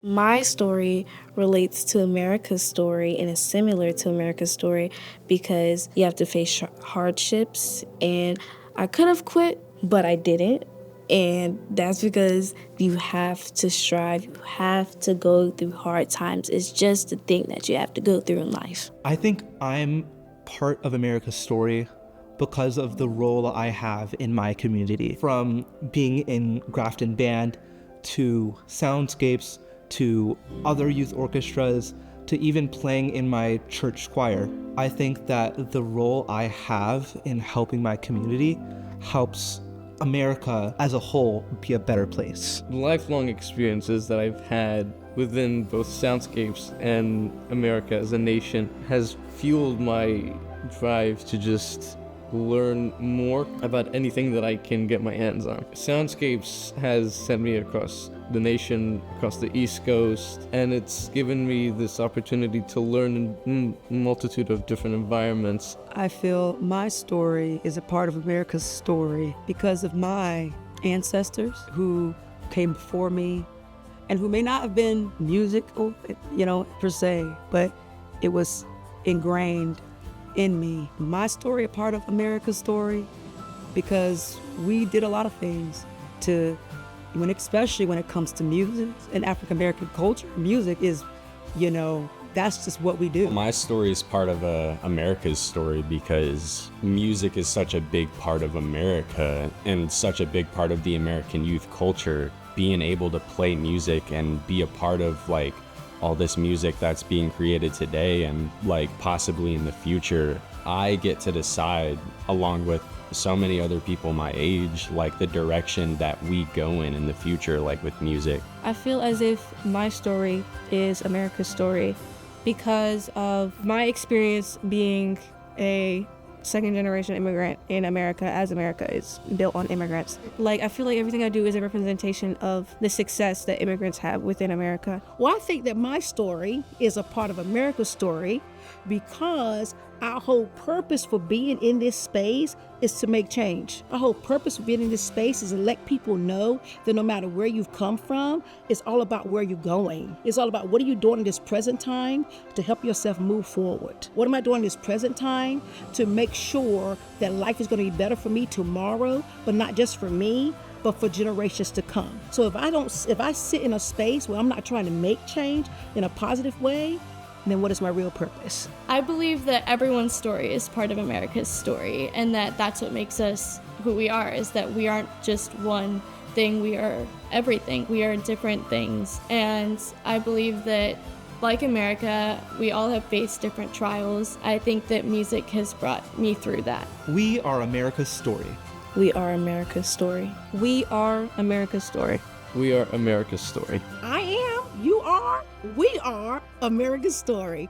My story relates to America's story and is similar to America's story because you have to face hardships, and I could have quit, but I didn't. And that's because you have to strive, you have to go through hard times. It's just the thing that you have to go through in life. I think I'm part of America's story because of the role I have in my community. From being in Grafton Band to Soundscapes to other youth orchestras to even playing in my church choir. I think that the role I have in helping my community helps America as a whole be a better place. The lifelong experiences that I've had within both Soundscapes and America as a nation has fueled my drive to just learn more about anything that I can get my hands on. Soundscapes has sent me across the nation, across the East Coast, and it's given me this opportunity to learn in a multitude of different environments. I feel my story is a part of America's story because of my ancestors who came before me and who may not have been musical, per se, but it was ingrained in me. My story, a part of America's story, because we did a lot of things especially when it comes to music and African American culture. Music is, that's just what we do. My story is part of America's story because music is such a big part of America and such a big part of the American youth culture. Being able to play music and be a part of all this music that's being created today and possibly in the future, I get to decide along with so many other people my age, the direction that we go in the future, with music. I feel as if my story is America's story because of my experience being a second-generation immigrant in America, as America is built on immigrants. I feel like everything I do is a representation of the success that immigrants have within America. Well, I think that my story is a part of America's story because our whole purpose for being in this space is to make change. Our whole purpose for being in this space is to let people know that no matter where you've come from, it's all about where you're going. It's all about what are you doing in this present time to help yourself move forward. What am I doing in this present time to make sure that life is going to be better for me tomorrow, but not just for me, but for generations to come. So if I sit in a space where I'm not trying to make change in a positive way, then what is my real purpose? I believe that everyone's story is part of America's story, and that's what makes us who we are, is that we aren't just one thing, we are everything. We are different things. And I believe that, like America, we all have faced different trials. I think that music has brought me through that. We are America's story. We are America's story. We are America's story. We are America's story. I am, you are, we are America's story.